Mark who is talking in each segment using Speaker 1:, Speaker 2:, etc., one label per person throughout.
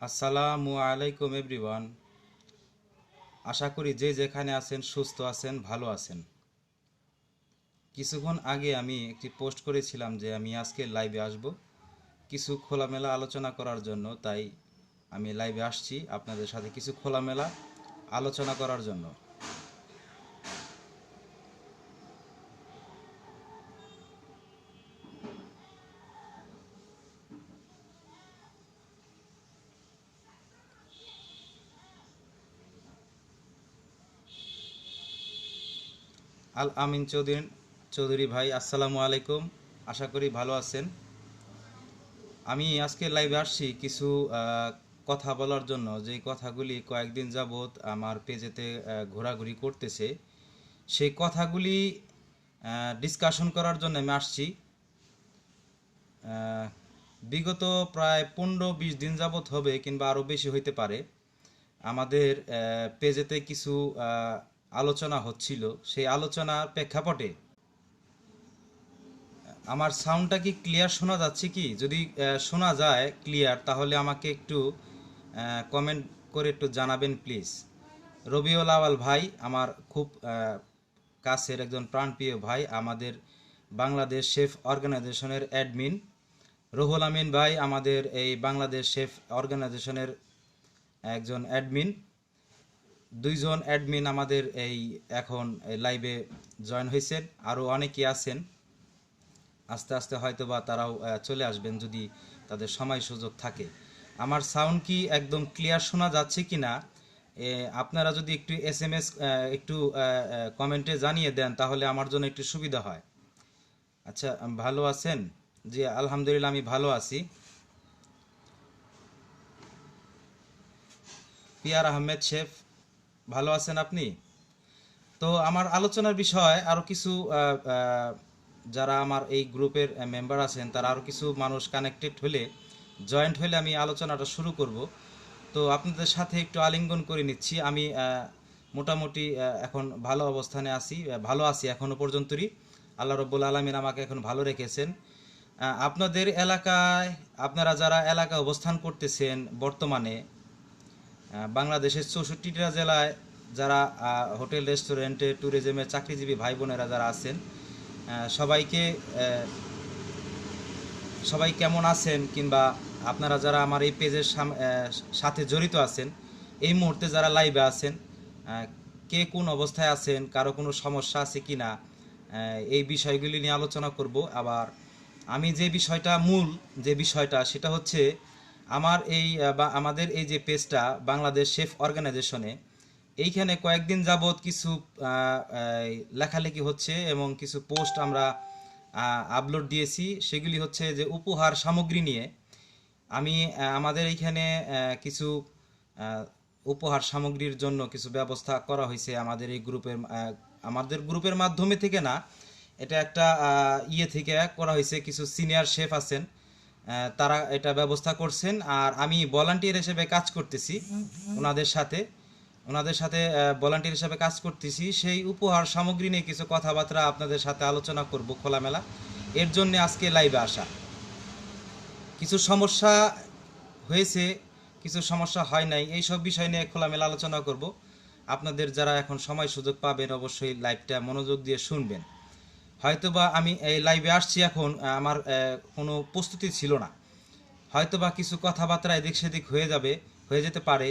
Speaker 1: আসসালামু আলাইকুম এভরিওয়ান। আশা করি যে যেখানে আছেন সুস্থ আছেন, ভালো আছেন। কিছুক্ষণ আগে আমি একটি পোস্ট করেছিলাম যে আমি আজকে লাইভে আসব কিছু খোলামেলা আলোচনা করার জন্য। তাই আমি লাইভে আসছি আপনাদের সাথে কিছু খোলামেলা আলোচনা করার জন্য। আল আমিন চৌধুরী ভাই, আসসালামু আলাইকুম। আশা করি ভালো আছেন। আমি আজকে লাইভে আসছি কিছু কথা বলার জন্য, যেই কথাগুলি কয়েকদিন যাবৎ আমার পেজেতে ঘোরাঘুরি করতেছে। সেই কথাগুলি ডিসকাশন করার জন্য আমি আসছি। বিগত প্রায় 15-20 দিন যাবৎ হবে, কিংবা আরও বেশি হইতে পারে, আমাদের পেজেতে কিছু আলোচনা হচ্ছিল। সেই আলোচনার প্রেক্ষাপটে আমার সাউন্ডটা কি ক্লিয়ার শোনা যাচ্ছে? কি যদি শোনা যায় ক্লিয়ার, তাহলে আমাকে একটু কমেন্ট করে একটু জানাবেন প্লিজ। রবিউল আওয়াল ভাই আমার খুব কাছের একজন প্রাণপ্রিয় ভাই, আমাদের বাংলাদেশ শেফ অর্গানাইজেশনের অ্যাডমিন। রুহুল আমিন ভাই আমাদের এই বাংলাদেশ শেফ অর্গানাইজেশনের একজন অ্যাডমিন। দুইজন অ্যাডমিন আমাদের এই এখন লাইভে জয়েন হয়েছেন। আরও অনেকেই আছেন, আস্তে আস্তে হয়তো বা তারাও চলে আসবেন যদি তাদের সময় সুযোগ থাকে। আমার সাউন্ড কি একদম ক্লিয়ার শোনা যাচ্ছে কি না আপনারা যদি একটু SMS একটু কমেন্টে জানিয়ে দেন, তাহলে আমার জন্য একটু সুবিধা হয়। আচ্ছা, ভালো আছেন? জি আলহামদুলিল্লাহ, আমি ভালো আছি। পিয়ার আহমেদ শেফ, ভালো আছেন আপনি? তো আমার আলোচনার বিষয় আরও কিছু যারা আমার এই গ্রুপের মেম্বার আছেন, তারা আরও কিছু মানুষ কানেক্টেড হলে, জয়েন্ট হলে আমি আলোচনাটা শুরু করব। তো আপনাদের সাথে একটু আলিঙ্গন করে নিচ্ছি। আমি মোটামুটি এখন ভালো অবস্থানে আছি, ভালো আছি এখনও পর্যন্তই। আল্লাহ রব্বুল আলমিন আমাকে এখন ভালো রেখেছেন। আপনাদের এলাকায়, আপনারা যারা এলাকায় অবস্থান করতেছেন বর্তমানে, বাংলাদেশের 64টা জেলায় যারা হোটেল, রেস্টুরেন্টে, ট্যুরিজমে চাকরিজীবী ভাই বোনেরা যারা আছেন, সবাইকে সবাই কেমন আছেন, কিংবা আপনারা যারা আমার এই পেজের সাথে জড়িত আছেন, এই মুহূর্তে যারা লাইভে আছেন, কে কোন অবস্থায় আছেন, কারো কোনো সমস্যা আছে কি না, এই বিষয়গুলি নিয়ে আলোচনা করব। আবার আমি যে বিষয়টা সেটা হচ্ছে আমার এই বা আমাদের এই যে পেজটা বাংলাদেশ শেফ অর্গানাইজেশনে, এইখানে কয়েকদিন যাবৎ কিছু লেখালেখি হচ্ছে এবং কিছু পোস্ট আমরা আপলোড দিয়েছি। সেগুলি হচ্ছে যে উপহার সামগ্রী নিয়ে। আমি আমাদের এইখানে কিছু উপহার সামগ্রীর জন্য কিছু ব্যবস্থা করা হয়েছে আমাদের গ্রুপের মাধ্যমে থেকে না, এটা একটা ইয়ে থেকে করা হয়েছে। কিছু সিনিয়র শেফ আছেন, তারা এটা ব্যবস্থা করছেন, আর আমি ভলান্টিয়ার হিসেবে কাজ করতেছি ওনাদের সাথে ভলান্টিয়ার হিসেবে কাজ করতেছি। সেই উপহার সামগ্রী নিয়ে কিছু কথাবার্তা আপনাদের সাথে আলোচনা করব খোলামেলা। এর জন্য আজকে লাইভে আসা। কিছু সমস্যা হয়েছে, কিছু সমস্যা হয় নাই, এই সব বিষয় নিয়ে খোলামেলা আলোচনা করব। আপনাদের যারা এখন সময় সুযোগ পাবেন, অবশ্যই লাইভটা মনোযোগ দিয়ে শুনবেন। হয়তোবা আমি এই লাইভে আসছি এখন, আমার কোনো প্রস্তুতি ছিল না, হয়তোবা কিছু কথাবার্তা এদিক সেদিক হয়ে যেতে পারে।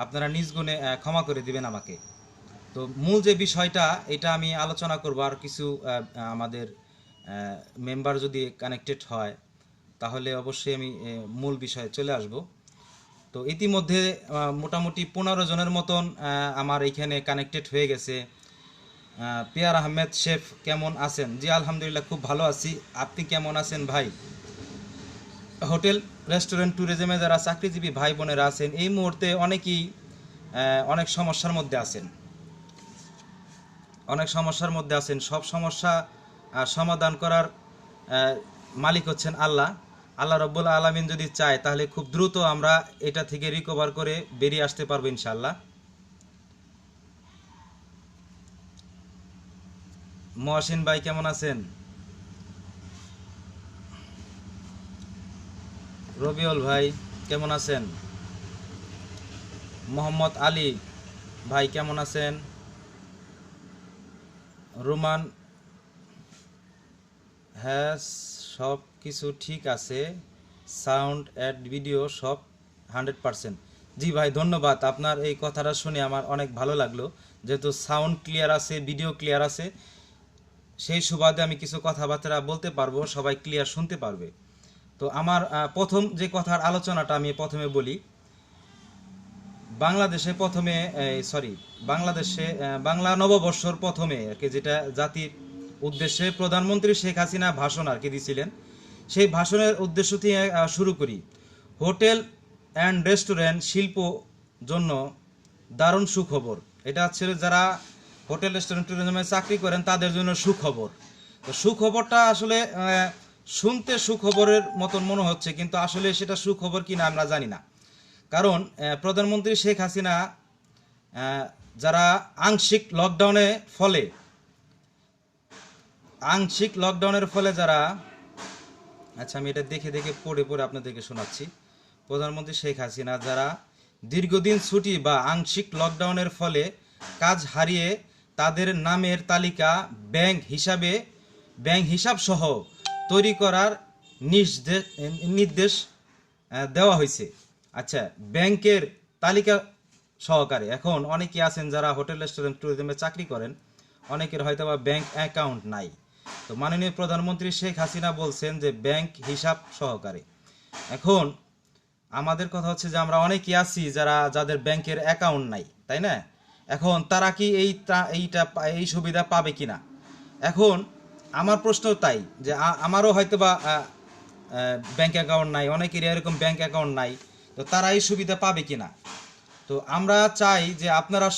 Speaker 1: আপনারা নিজ গুণে ক্ষমা করে দিবেন আমাকে। তো মূল যে বিষয়টা, এটা আমি আলোচনা করব। আর কিছু আমাদের মেম্বার যদি কানেক্টেড হয়, তাহলে অবশ্যই আমি মূল বিষয়ে চলে আসব। তো ইতিমধ্যে মোটামুটি 15 জনের মতন আমার এইখানে কানেক্টেড হয়ে গেছে। পিয়ার আহমেদ শেফ, কেমন আছেন? জি আলহামদুলিল্লাহ, খুব ভালো আছি। আপনি কেমন আছেন ভাই? হোটেল, রেস্টুরেন্ট, ট্যুরিজমে যারা চাকরিজীবী ভাই বোনেরা আছেন, এই মুহূর্তে অনেকেই অনেক সমস্যার মধ্যে আছেন। সব সমস্যা সমাধান করার মালিক হচ্ছেন আল্লাহ রব্বুল আলামিন। যদি চায় তাহলে খুব দ্রুত আমরা এটা থেকে রিকভার করে বেরিয়ে আসতে পারবো ইনশাআল্লাহ। মহসিন ভাই কেমন আছেন? রবিউল ভাই কেমন আছেন? মোহাম্মদ আলী ভাই কেমন আছেন? রোমান, হ্যাঁ সব কিছু ঠিক আছে, সাউন্ড অ্যাড ভিডিও সব 100%। জি ভাই ধন্যবাদ, আপনার এই কথাটা শুনে আমার অনেক ভালো লাগলো। যেহেতু সাউন্ড ক্লিয়ার আছে, ভিডিও ক্লিয়ার আছে, সেই সুবাদে আমি কিছু কথাবার্তা বলতে পারবো, সবাই ক্লিয়ার শুনতে পারবে। তো আমার প্রথম যে কথার আলোচনাটা আমি প্রথমে বলি। বাংলাদেশে প্রথমে বাংলাদেশে বাংলা নববর্ষর প্রথমে আর কি, যেটা জাতির উদ্দেশ্যে প্রধানমন্ত্রী শেখ হাসিনা ভাষণ আর কি দিয়েছিলেন, সেই ভাষণের উদ্দেশ্য থেকে শুরু করি। হোটেল অ্যান্ড রেস্টুরেন্ট শিল্প জন্য দারুণ সুখবর। এটা হচ্ছে যারা হোটেল রেস্টুরেন্ট ট্যুরিজমে চাকরি করেন তাদের জন্য সুখবর। তো সুখবরটা আসলে শুনতে সুখবরের মতন মনে হচ্ছে, কিন্তু আসলে সেটা সুখবর কিনা আমরা জানি না। কারণ প্রধানমন্ত্রী শেখ হাসিনা যারা আংশিক লকডাউনের ফলে যারা, আচ্ছা আমি এটা দেখে দেখে পড়ে পড়ে আপনাদেরকে শোনাচ্ছি। প্রধানমন্ত্রী শেখ হাসিনা যারা দীর্ঘদিন ছুটি বা আংশিক লকডাউনের ফলে কাজ হারিয়ে তাদের নামের তালিকা ব্যাংক হিসাব সহ তৈরি করার নির্দেশ দেওয়া হয়েছে। আচ্ছা, ব্যাংকের তালিকা সহকারে। এখন অনেকে আছেন যারা হোটেল রেস্টুরেন্ট ট্যুরিজমে চাকরি করেন, অনেকের হয়তো বা ব্যাংক অ্যাকাউন্ট নাই। তো মাননীয় প্রধানমন্ত্রী শেখ হাসিনা বলছেন যে ব্যাংক হিসাব সহকারে। এখন আমাদের কথা হচ্ছে যে আমরা অনেকে আছি যাদের ব্যাংকের অ্যাকাউন্ট নাই, তাই না? এখন তারা কি এই সুবিধা পাবে কিনা? এখন আমার প্রশ্ন তাই যে আমারও হয়তো বা ব্যাংক অ্যাকাউন্ট নাই, অনেকেরই এরকম ব্যাংক অ্যাকাউন্ট নাই, তো তারা এই সুবিধা পাবে কিনা? তো আমরা চাই যে আপনারা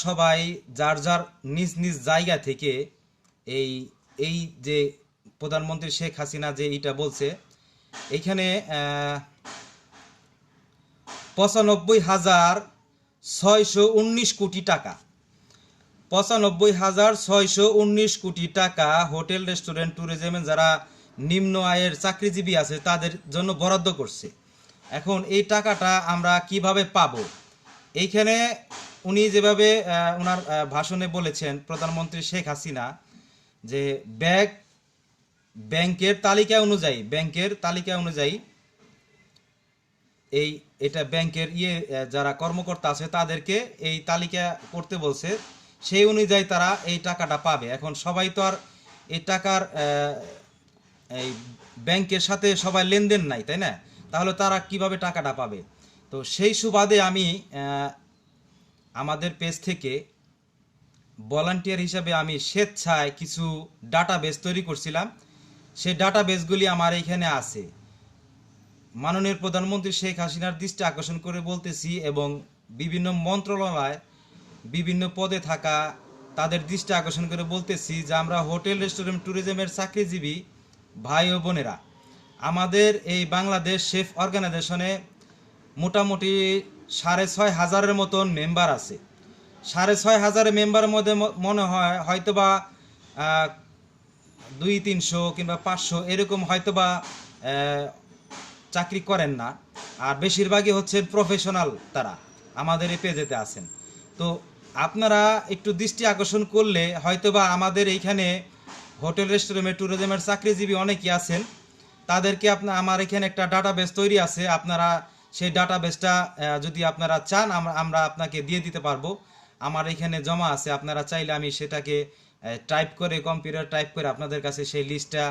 Speaker 1: সবাই যার যার নিজ নিজ জায়গা থেকে এই এই যে প্রধানমন্ত্রী শেখ হাসিনা যে এইটা বলছে, এইখানে 95,619 কোটি টাকা, 95,619 কোটি টাকা হোটেল রেস্টুরেন্ট ট্যুরিজমে যারা নিম্ন আয়ের চাকরিজীবী আছে তাদের জন্য বরাদ্দ করছে। এখন এই টাকাটা আমরা কিভাবে পাবো? এইখানে উনি যেভাবে ওনার ভাষণে বলেছেন প্রধানমন্ত্রী শেখ হাসিনা যে ব্যাংকের তালিকা অনুযায়ী এটা ব্যাংকের যারা কর্মকর্তা আছে তাদেরকে এই তালিকা করতে বলছে, সেই অনুযায়ী তারা এই টাকাটা পাবে। এখন সবাই তো আর এই টাকার এই ব্যাংকের সাথে সবাই লেনদেন নাই, তাই না? তাহলে তারা কিভাবে টাকাটা পাবে? তো সেই সুবাদে আমি আমাদের পেজ থেকে ভলান্টিয়ার হিসাবে আমি স্বেচ্ছায় কিছু ডাটাবেস তৈরি করছিলাম। সেই ডাটাবেসগুলি আমার এইখানে আছে। মাননীয় প্রধানমন্ত্রী শেখ হাসিনার দৃষ্টি আকর্ষণ করে বলতেছি, এবং বিভিন্ন মন্ত্রণালয় বিভিন্ন পদে থাকা তাদের দৃষ্টি আকর্ষণ করে বলতেছি যে আমরা হোটেল রেস্টুরেন্ট ট্যুরিজমের চাকরিজীবী ভাই ও বোনেরা, আমাদের এই বাংলাদেশ শেফ অর্গানাইজেশনে মোটামুটি 6,500 মতন মেম্বার আছে। 6,500 মেম্বারের মধ্যে মনে হয় হয়তোবা 200-300 কিংবা 500 এরকম হয়তোবা চাকরি করেন না, আর বেশিরভাগই হচ্ছে প্রফেশনাল, তারা আমাদের এই পেজেতে আছেন। তো আপনারা একটু দৃষ্টি আকর্ষণ করলে হয়তোবা আমাদের এইখানে হোটেল রেস্টুরেন্ট ট্যুরিজমের চাকরিজীবী অনেকেই আছেন, তাদেরকে আমার এখানে একটা ডাটাবেস তৈরি আছে। আপনারা সেই ডাটাবেসটা যদি আপনারা চান আমরা আপনাকে দিয়ে দিতে পারবো। আমার এখানে জমা আছে, আপনারা চাইলে আমি সেটাকে কম্পিউটার টাইপ করে আপনাদের কাছে সেই লিস্টটা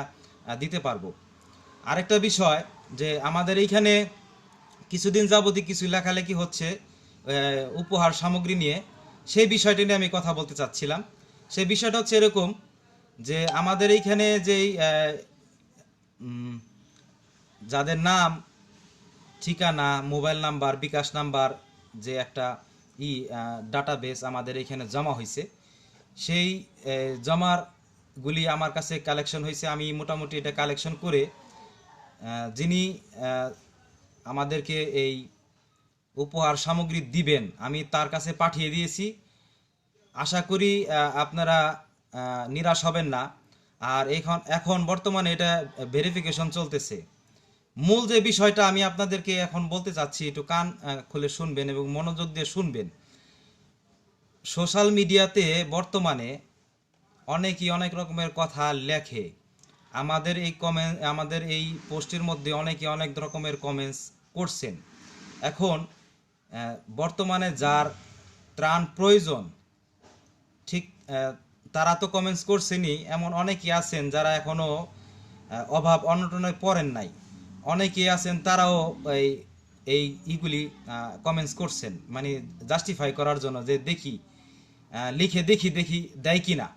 Speaker 1: দিতে পারবো। আরেকটা বিষয় যে আমাদের এইখানে কিছুদিন যাবতীয় কিছু লেখালেখি হচ্ছে উপহার সামগ্রী নিয়ে, সেই বিষয়টি নিয়ে আমি কথা বলতে চাচ্ছিলাম। সেই বিষয়টা হচ্ছে এরকম যে আমাদের এইখানে যেই যাদের নাম, ঠিকানা, মোবাইল নাম্বার, বিকাশ নাম্বার যে একটা ডাটাবেস আমাদের এখানে জমা হয়েছে, সেই জমারগুলি আমার কাছে কালেকশন হয়েছে। আমি মোটামুটি এটা কালেকশন করে যিনি আমাদেরকে এই উপহার সামগ্রী দিবেন আমি তার কাছে পাঠিয়ে দিয়েছি। আশা করি আপনারা নিরাশ হবেন না। আর এখন বর্তমানে এটা ভেরিফিকেশন চলতেছে, মূল যে বিষয়টা আমি আপনাদেরকে এখন বলতে চাচ্ছি, একটু কান খুলে শুনবেন এবং মনোযোগ দিয়ে শুনবেন। সোশ্যাল মিডিয়াতে বর্তমানে অনেকেই অনেক রকমের কথা লেখে। আমাদের এই পোস্টের মধ্যে অনেকে অনেক রকমের কমেন্টস করছেন। এখন বর্তমানে যার ত্রাণ প্রয়োজন, ঠিক তারা তো কমেন্টস করছেনই, এমন অনেকেই আছেন যারা এখনও অভাব অনটনে পড়েন নাই। অনেকেই আছেন তারাও এই এই ইগুলি কমেন্টস করছেন, মানে জাস্টিফাই করার জন্য, যে দেখি লিখে দেখি দেখি দেয় কি না।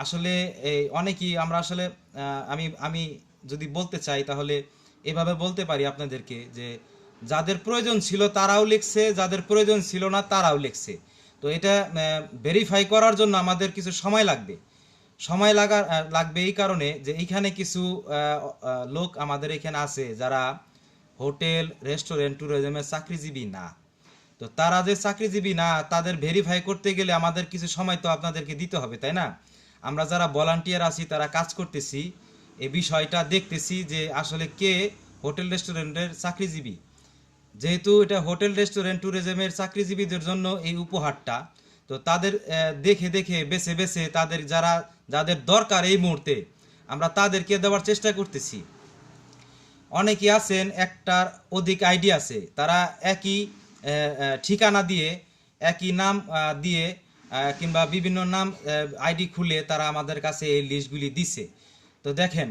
Speaker 1: আসলে এই অনেকেই আমরা আসলে আমি আমি যদি বলতে চাই তাহলে এভাবে বলতে পারি আপনাদেরকে, যে যাদের প্রয়োজন ছিল তারাও লিখছে, যাদের প্রয়োজন ছিল না তারাও লিখছে। তো এটা ভেরিফাই করার জন্য আমাদের কিছু সময় লাগবে। লাগবে এই কারণে যে এইখানে কিছু লোক আমাদের এখানে আছে যারা হোটেল রেস্টুরেন্ট ট্যুরিজমের চাকরিজীবী না। তো তারা যে চাকরিজীবী না, তাদের ভেরিফাই করতে গেলে আমাদের কিছু সময় তো আপনাদেরকে দিতে হবে, তাই না? আমরা যারা ভলান্টিয়ার আছি, তারা কাজ করতেছি, এই বিষয়টা দেখতেছি যে আসলে কে হোটেল রেস্টুরেন্টের চাকরিজীবী। যেহেতু এটা হোটেল রেস্টুরেন্ট ট্যুরিজমের চাকরিজীবীদের জন্য এই উপহারটা, তো তাদের দেখে দেখে বেছে বেছে তাদের যাদের দরকার এই মুহূর্তে আমরা তাদেরকে দেওয়ার চেষ্টা করতেছি। অনেকে আছেন একটার অধিক আইডি আছে, তারা একই ঠিকানা দিয়ে, একই নাম দিয়ে কিংবা বিভিন্ন নাম আইডি খুলে তারা আমাদের কাছে এই লিস্টগুলি দিছে। তো দেখেন,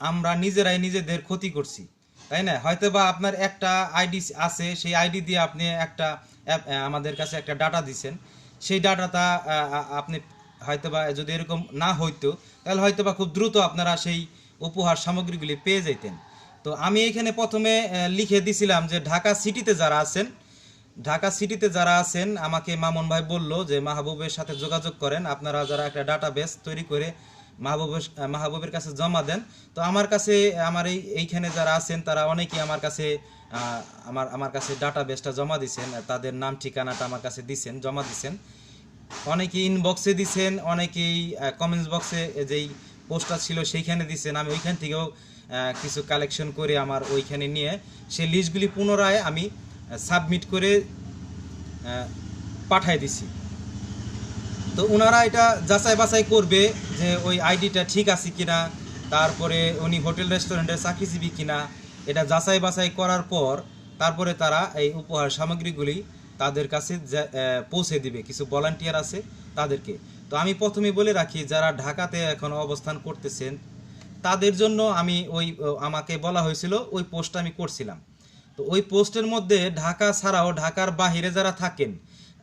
Speaker 1: আমরা নিজেরাই নিজেদের ক্ষতি করছি, তাই না? হয়তোবা আপনার একটা আইডি আছে, সেই আইডি দিয়ে আপনি একটা আমাদের কাছে একটা ডাটা দিছেন। সেই ডাটাটা আপনি হয়তোবা যদি এরকম না হইতো, তাহলে হয়তোবা খুব দ্রুত আপনারা সেই উপহার সামগ্রীগুলি পেয়ে যেতেন। তো আমি এখানে প্রথমে লিখে দিছিলাম যে ঢাকা সিটিতে যারা আছেন আমাকে মামুন ভাই বলল যে মাহবুবের সাথে যোগাযোগ করেন, আপনারা যারা একটা ডাটাবেস তৈরি করে মাহবুবের কাছে জমা দেন। তো আমার কাছে এইখানে যারা আছেন তারা অনেকেই আমার কাছে ডাটাবেসটা জমা দিছেন, তাদের নাম ঠিকানাটা আমার কাছে জমা দিছেন। অনেকেই ইনবক্সে দিছেন, অনেকেই কমেন্টস বক্সে যেই পোস্টটা ছিল সেইখানে দিছেন। আমি ওইখান থেকেও কিছু কালেকশন করে আমার ওইখানে নিয়ে সেই লিস্টগুলি পুনরায় আমি সাবমিট করে পাঠাই দিছি। তো ওনারা এটা যাচাই বাছাই করবে যে ওই আইডিটা ঠিক আছে কিনা, তারপরে উনি হোটেল রেস্টুরেন্টের চাকরিজীবী কিনা, এটা যাচাই বাছাই করার পর তারপরে তারা এই উপহার সামগ্রীগুলি তাদের কাছে পৌঁছে দিবে। কিছু ভলান্টিয়ার আছে তাদেরকে। তো আমি প্রথমে বলে রাখি, যারা ঢাকাতে এখন অবস্থান করতেছেন তাদের জন্য আমাকে বলা হয়েছিল, ওই পোস্টটা আমি করছিলাম। তো ওই পোস্টের মধ্যে ঢাকা ছাড়াও ঢাকার বাহিরে যারা থাকেন,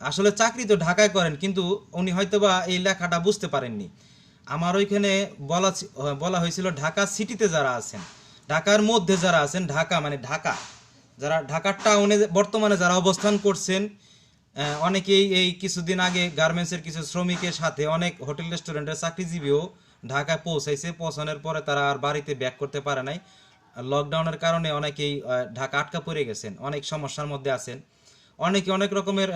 Speaker 1: আসলে চাকরি তো ঢাকায় করেন, কিন্তু উনি হয়তোবা এই লেখাটা বুঝতে পারেননি। আমার ওইখানে বলা হয়েছিল ঢাকা সিটিতে যারা আছেন, ঢাকার মধ্যে যারা আছেন, ঢাকা মানে ঢাকা, যারা ঢাকার টাউনে বর্তমানে যারা অবস্থান করছেন, অনেকেই এই কিছুদিন আগে গার্মেন্টসের কিছু শ্রমিকের সাথে অনেক হোটেল রেস্টুরেন্টের চাকরিজীবীও ঢাকায় পৌঁছানোর পরে তারা আর বাড়িতে ব্যাক করতে পারে নাই। লকডাউনের কারণে অনেকেই ঢাকা আটকা পড়ে গেছেন, অনেক সমস্যার মধ্যে আছেন। অনেকে অনেক রকমের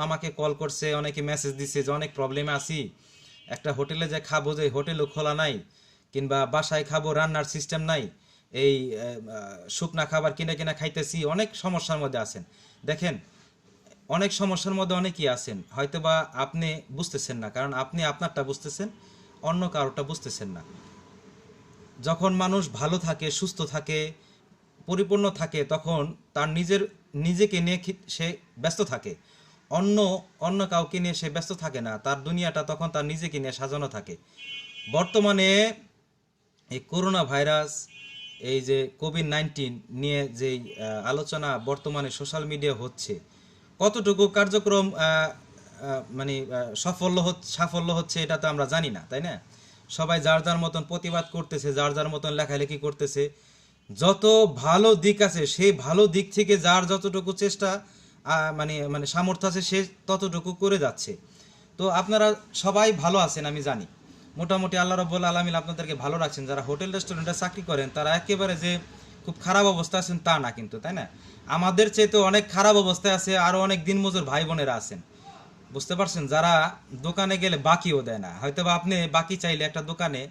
Speaker 1: আমাকে কল করছে, অনেকে মেসেজ দিছে যে অনেক প্রবলেমে আছি, একটা হোটেলে যে খাবো, যে হোটেলও খোলা নাই, কিংবা বাসায় খাবো রান্নার সিস্টেম নাই, এই শুকনা খাবার কিনে কিনা খাইতেছি, অনেক সমস্যার মধ্যে আছেন। দেখেন, অনেক সমস্যার মধ্যে অনেকেই আছেন, হয়তোবা আপনি বুঝতেছেন না, কারণ আপনি আপনারটা বুঝতেছেন, অন্য কারোটা বুঝতেছেন না। যখন মানুষ ভালো থাকে, সুস্থ থাকে, পরিপূর্ণ থাকে, তখন তার নিজেকে নিয়ে সে ব্যস্ত থাকে, অন্য কাউকে নিয়ে সে ব্যস্ত থাকে না। তার দুনিয়াটা তখন তার নিজেকে নিয়ে সাজানো থাকে। বর্তমানে এই করোনা ভাইরাস, এই যে কোভিড-19 নিয়ে যেই আলোচনা বর্তমানে সোশ্যাল মিডিয়া হচ্ছে, কতটুকু কার্যক্রম মানে সাফল্য হচ্ছে এটা তো আমরা জানি না, তাই না? সবাই যার যার মতন প্রতিবাদ করতেছে, যার যার মতন লেখালেখি করতেছে। যত ভালো দিক আছে সেই ভালো দিক থেকে যার যতটুকু চেষ্টা মানে সামর্থ্য আছে সে ততটুকু করে যাচ্ছে। তো আপনারা সবাই ভালো আছেন আমি জানি, মোটামুটি আল্লাহ রাব্বুল আলামিন আপনাদেরকে ভালো রাখছেন। যারা হোটেল রেস্টুরেন্টে চাকরি করেন তারা একেবারে যে খুব খারাপ অবস্থা আছেন তা না কিন্তু, তাই না? আমাদের চেয়ে তো অনেক খারাপ অবস্থায় আছে আরও অনেক দিনমজুর ভাই বোনেরা আছেন, বুঝতে পারছেন? যারা দোকানে গেলে বাকিও দেয় না। হয়তো বা আপনি বাকি চাইলে একটা দোকানে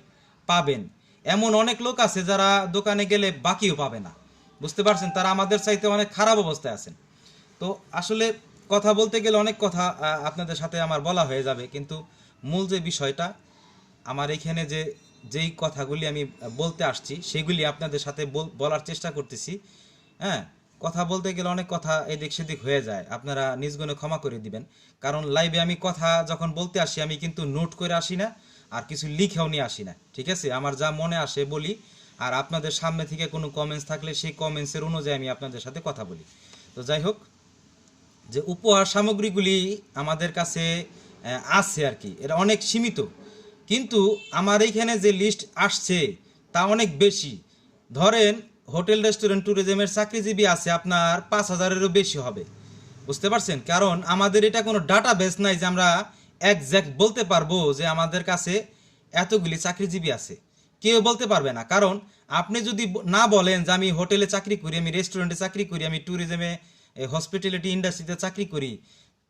Speaker 1: পাবেন, এমন অনেক লোক আছে যারা দোকানে গেলে বাকিও পাবে না, বুঝতে পারছেন, তারা আমাদের চাইতে অনেক খারাপ অবস্থায় আছেন। তো আসলে কথা বলতে গেলে অনেক কথা আপনাদের সাথে আমার বলা হয়ে যাবে, কিন্তু মূল যে বিষয়টা আমার এখানে যেই কথাগুলি আমি বলতে আসছি সেগুলি আপনাদের সাথে বলার চেষ্টা করতেছি। হ্যাঁ, কথা বলতে গেলে অনেক কথা এদিক সেদিক হয়ে যায়, আপনারা নিজ গুণে ক্ষমা করে দিবেন। কারণ লাইভে আমি কথা যখন বলতে আসি আমি কিন্তু নোট করে আসি না, আর কিছু লিখেও নিয়ে আসি না। ঠিক আছে, আমার যা মনে আসে বলি, আর আপনাদের সামনে থেকে কোনো কমেন্টস থাকলে সেই কমেন্টসের অনুযায়ী আমি আপনাদের সাথে কথা বলি। তো যাই হোক, যে উপহার সামগ্রীগুলি আমাদের কাছে আছে আর কি, এটা অনেক সীমিত, কিন্তু আমার এইখানে যে লিস্ট আসছে তা অনেক বেশি। ধরেন হোটেল রেস্টুরেন্ট ট্যুরিজমের চাকরিজীবী আছে আপনার 5,000-এরও বেশি হবে। বুঝতে পারছেন, কারণ আমাদের এটা কোনো ডাটা বেস নাই যে আমরা একজ্যাক্ট বলতে পারবো যে আমাদের কাছে এতগুলি চাকরিজীবী আছে। কেউ বলতে পারবে না, কারণ আপনি যদি না বলেন যে আমি হোটেলে চাকরি করি, আমি রেস্টুরেন্টে চাকরি করি, আমি ট্যুরিজমে হসপিটালিটি ইন্ডাস্ট্রিতে চাকরি করি,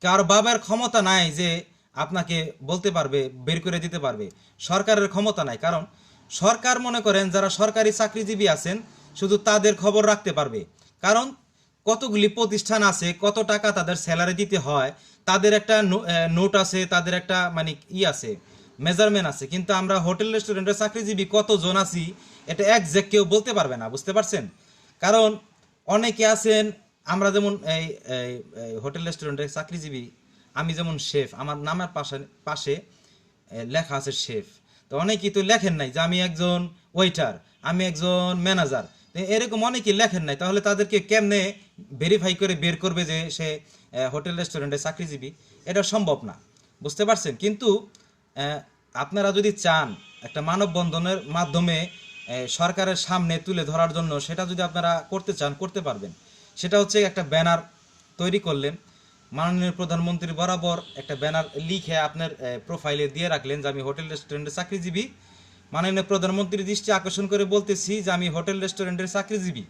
Speaker 1: কার বাবার ক্ষমতা নাই যে আপনাকে বলতে পারবে, বের করে দিতে পারবে। সরকারের ক্ষমতা নাই, কারণ সরকার মনে করেন যারা সরকারি চাকরিজীবী আছেন শুধু তাদের খবর রাখতে পারবে, কারণ কতগুলি প্রতিষ্ঠান আছে, কত টাকা তাদের স্যালারি দিতে হয়, তাদের একটা নোট আছে, তাদের একটা মানে আছে, মেজারমেন্ট আছে। কিন্তু আমরা হোটেল রেস্টুরেন্টের চাকরিজীবী কতজন আছি এটা একজ্যাক্ট কেউ বলতে পারবে না। বুঝতে পারছেন, কারণ অনেকে আছেন, আমরা যেমন এই হোটেল রেস্টুরেন্টের চাকরিজীবী, আমি যেমন শেফ, আমার নামের পাশে পাশে লেখা আছে শেফ। তো অনেকেই তো লেখেন নাই যে আমি একজন ওয়েটার, আমি একজন ম্যানেজার, এরকম অনেকেই লেখেন নাই। তাহলে তাদেরকে কেমনে ভেরিফাই করে বের করবে যে সে হোটেল রেস্টুরেন্টের চাকরিজীবী? এটা সম্ভব না। বুঝতে পারছেন, কিন্তু আপনারা যদি চান একটা মানববন্ধনের মাধ্যমে সরকারের সামনে তুলে ধরার জন্য, সেটা যদি আপনারা করতে চান করতে পারবেন। সেটা হচ্ছে একটা ব্যানার তৈরি করলেন, মাননীয় প্রধানমন্ত্রী বরাবর একটা ব্যানার লিখে আপনার প্রোফাইলে দিয়ে রাখলেন যে আমি হোটেল রেস্টুরেন্টের চাকরিজীবী। মাননীয় প্রধানমন্ত্রীর দৃষ্টি আকর্ষণ করে বলতেছি যে আমি হোটেল রেস্টুরেন্টের চাকরিজীবী,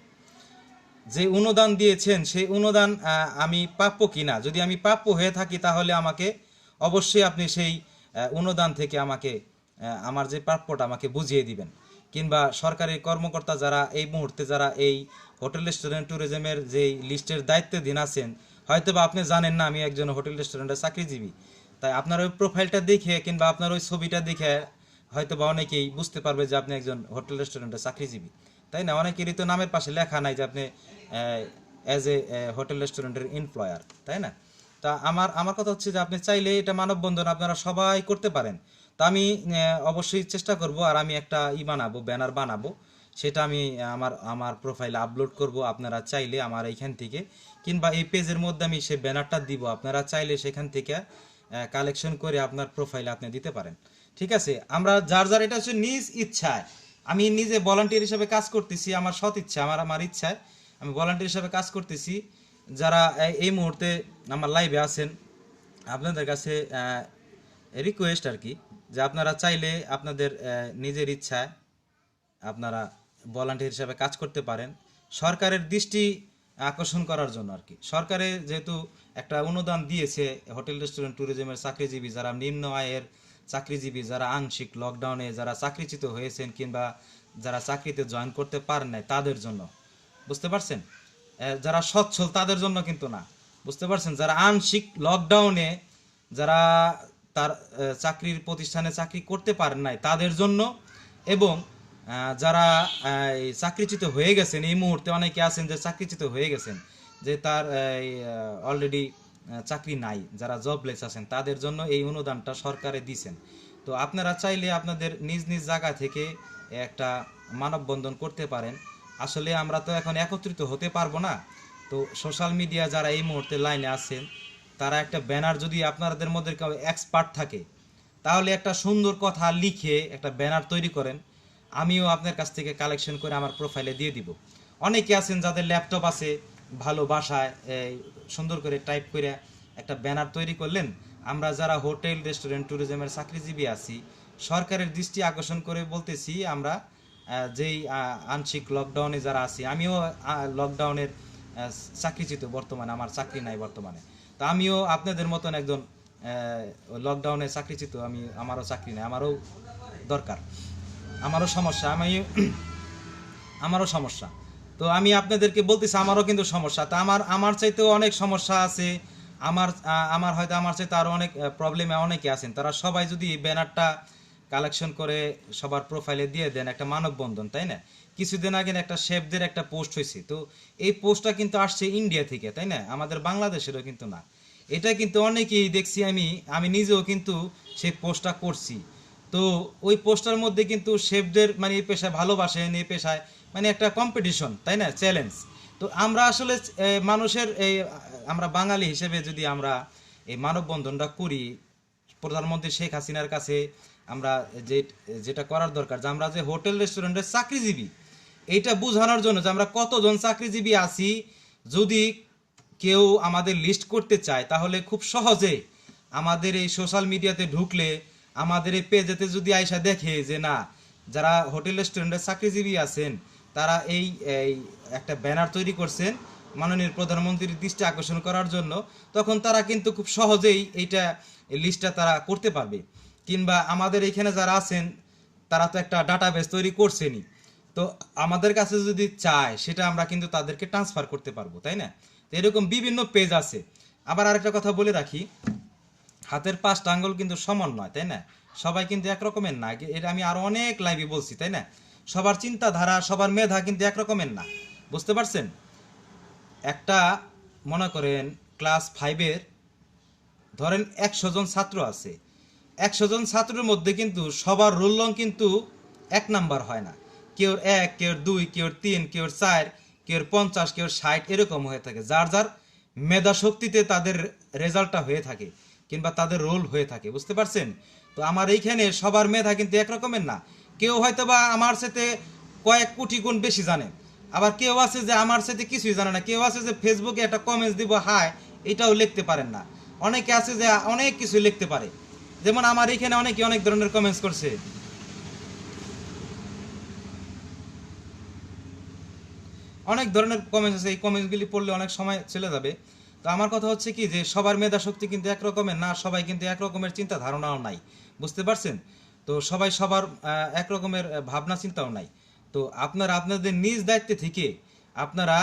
Speaker 1: যে অনুদান দিয়েছেন সেই অনুদান আমি প্রাপ্য কিনা। যদি আমি প্রাপ্য হয়ে থাকি তাহলে আমাকে অবশ্যই আপনি সেই অনুদান থেকে আমাকে আমার যে প্রাপ্যটা আমাকে বুঝিয়ে দিবেন। কিংবা সরকারি কর্মকর্তা যারা এই মুহূর্তে যারা এই হোটেল রেস্টুরেন্ট ট্যুরিজমের যেই লিস্টের দায়িত্বাধীন আছেন, হয়তো বা আপনি জানেন না আমি একজন হোটেল রেস্টুরেন্টের চাকরিজীবী, তাই আপনার ওই প্রোফাইলটা দেখে কিংবা আপনার ওই ছবিটা দেখে হয়তো বা অনেকেই বুঝতে পারবে যে আপনি একজন হোটেল রেস্টুরেন্টের চাকরিজীবী, তাই না? অনেকেরই তো নামের পাশে লেখা নাই যে আপনি অ্যাজ এ হোটেল রেস্টুরেন্টের এমপ্লয়ার, তাই না? তা আমার কথা হচ্ছে যে আপনি চাইলে এটা মানববন্ধন আপনারা সবাই করতে পারেন। তা আমি অবশ্যই চেষ্টা করব, আর আমি একটা বানাবো, ব্যানার বানাবো, সেটা আমি আমার প্রোফাইলে আপলোড করব। আপনারা চাইলে আমার এইখান থেকে কিংবা এই পেজের মধ্যে আমি সেই ব্যানারটা দিব, আপনারা চাইলে সেখান থেকে কালেকশন করে আপনার প্রোফাইলে আপনি দিতে পারেন। ঠিক আছে, আমরা যার যার এটা হচ্ছে নিজ ইচ্ছায়, আমি নিজে ভলান্টিয়ার হিসেবে কাজ করতেছি, আমার সৎ ইচ্ছা, আমার ইচ্ছায় আমি ভলান্টিয়ার হিসেবে কাজ করতেছি। যারা এই মুহূর্তে আমার লাইভে আছেন, আপনাদের কাছে রিকোয়েস্ট আর কি, যে আপনারা চাইলে আপনাদের নিজের ইচ্ছায় আপনারা ভলান্টিয়ার হিসেবে কাজ করতে পারেন, সরকারের দৃষ্টি আকর্ষণ করার জন্য আর কি। সরকারে যেহেতু একটা অনুদান দিয়েছে হোটেল রেস্টুরেন্ট ট্যুরিজমের চাকরিজীবী, যারা নিম্ন আয়ের চাকরিজীবী, যারা আংশিক লকডাউনে যারা চাকরিচ্যুত হয়েছেন কিংবা যারা চাকরিতে জয়েন করতে পারেন নাই তাদের জন্য। বুঝতে পারছেন, যারা সচ্ছল তাদের জন্য কিন্তু না। বুঝতে পারছেন, যারা আংশিক লকডাউনে যারা তার চাকরির প্রতিষ্ঠানে চাকরি করতে পারেন নাই তাদের জন্য, এবং যারা চাকরিচ্যুত হয়ে গেছেন, এই মুহূর্তে অনেকে আছেন যে চাকরিচ্যুত হয়ে গেছেন, যে তার অলরেডি চাকরি নাই, যারা জবলেস আছেন, তাদের জন্য এই অনুদানটা সরকারে দিয়েছেন। তো আপনারা চাইলে আপনাদের নিজ নিজ জায়গা থেকে একটা মানববন্ধন করতে পারেন। আসলে আমরা তো এখন একত্রিত হতে পারবো না, তো সোশ্যাল মিডিয়া যারা এই মুহূর্তে লাইনে আছেন, তারা একটা ব্যানার, যদি আপনাদের মধ্যে কেউ এক্সপার্ট থাকে তাহলে একটা সুন্দর কথা লিখে একটা ব্যানার তৈরি করেন, আমিও আপনার কাছ থেকে কালেকশন করে আমার প্রোফাইলে দিয়ে দিব। অনেকে আছেন যাদের ল্যাপটপ আছে, ভালো বাসায় সুন্দর করে টাইপ করে একটা ব্যানার তৈরি করলেন। আমরা যারা হোটেল রেস্টুরেন্ট ট্যুরিজমের চাকরিজীবী আছি, সরকারের দৃষ্টি আকর্ষণ করে বলতেছি, আমরা যেই আংশিক লকডাউনে যারা আছি, আমিও লকডাউনের চাকরিচ্যুত বর্তমানে, আমার চাকরি নাই বর্তমানে, তো আমিও আপনাদের মতন একজন লকডাউনে চাকরিচ্যুত, আমারও চাকরি নেই, আমারও দরকার, আমারও সমস্যা, আমারও সমস্যা। তো আমি আপনাদেরকে বলতেছি আমারও কিন্তু সমস্যা, তা আমার চাইতেও অনেক সমস্যা আছে। আমার হয়তো আমার চাইতে আরও অনেক প্রবলেমে অনেকে আছেন, তারা সবাই যদি ব্যানারটা কালেকশন করে সবার প্রোফাইলে দিয়ে দেন একটা মানববন্ধন, তাই না? কিছুদিন আগে একটা শেফদের একটা পোস্ট হয়েছে, তো এই পোস্টটা কিন্তু আসছে ইন্ডিয়া থেকে, তাই না? আমাদের বাংলাদেশেরও কিন্তু না। এটা কিন্তু অনেকেই দেখছি, আমি নিজেও কিন্তু সেই পোস্টটা করছি। তো ওই পোস্টার মধ্যে কিন্তু শেফদের মানে এই পেশায় ভালোবাসেন, এই পেশায় মানে একটা কম্পিটিশন, তাই না, চ্যালেঞ্জ। তো আমরা আসলে মানুষের এই আমরা বাঙালি হিসেবে যদি আমরা এই মানববন্ধনটা করি প্রধানমন্ত্রী শেখ হাসিনার কাছে, আমরা যে যেটা করার দরকার যে আমরা যে হোটেল রেস্টুরেন্টের চাকরিজীবী এইটা বোঝানোর জন্য যে আমরা কতজন চাকরিজীবী আছি, যদি কেউ আমাদের লিস্ট করতে চায় তাহলে খুব সহজে আমাদের এই সোশ্যাল মিডিয়াতে ঢুকলে আমাদের এই পেজেতে যদি আয়সা দেখে যে না, যারা হোটেল রেস্টুরেন্টের চাকরিজীবী আছেন তারা এই এই একটা ব্যানার তৈরি করছেন মাননীয় প্রধানমন্ত্রীর দৃষ্টি আকর্ষণ করার জন্য, তখন তারা কিন্তু খুব সহজেই এইটা লিস্টটা তারা করতে পারবে। কিংবা আমাদের এখানে যারা আছেন তারা তো একটা ডাটাবেস তৈরি করছেনই, তো আমাদের কাছে যদি চায় সেটা আমরা কিন্তু তাদেরকে ট্রান্সফার করতে পারবো, তাই না? তো এরকম বিভিন্ন পেজ আছে। আবার আরেকটা কথা বলে রাখি, হাতের 5টা আঙ্গুল কিন্তু সমান নয়, তাই না? সবাই কিন্তু একরকমের না, এটা আমি আরো অনেক লাইভে বলছি, তাই না? সবার চিন্তাধারা সবার মেধা কিন্তু একরকমের না, বুঝতে পারছেন? একটা মনে করেন ক্লাস 5-এর ধরেন 100 জন ছাত্র আছে, 100 জন ছাত্রের মধ্যে কিন্তু সবার রোল রং কিন্তু 1 নাম্বার হয় না। কেউ 1, কেউ 2, কেউ 3, কেউ 4, কেউ 50, কেউ 60 এরকম হয়ে থাকে। যার যার মেধা শক্তিতে তাদের রেজাল্টটা হয়ে থাকে কিংবা তাদের রোল হয়ে থাকে, বুঝতে পারছেন? তো আমার এইখানে সবার মেধা কিন্তু একরকমের না। কেউ হয়তো বা আমার সাথে কয়েক কোটি গুণ বেশি জানে, আবার কেউ আছে যে আমার সাথে কিছুই জানে না, কেউ আছে যে ফেসবুকে একটা কমেন্টস দিব হাই এটাও লিখতে পারেন না, অনেকে আছে যে অনেক কিছু লিখতে পারে। যেমন আমার এখানে অনেকে অনেক ধরনের কমেন্টস করছে, অনেক ধরনের কমেন্টস আছে, এই কমেন্টসগুলি পড়লে অনেক সময় চলে যাবে। তো আমার কথা হচ্ছে কি যে সবার মেধা শক্তি কিন্তু একরকমের না, সবাই কিন্তু একরকমের চিন্তা ধারণাও নাই, বুঝতে পারছেন? তো সবাই সবার একরকমের ভাবনা চিন্তাও নাই। তো আপনারা আপনাদের নিজ দায়িত্বে থেকে আপনারা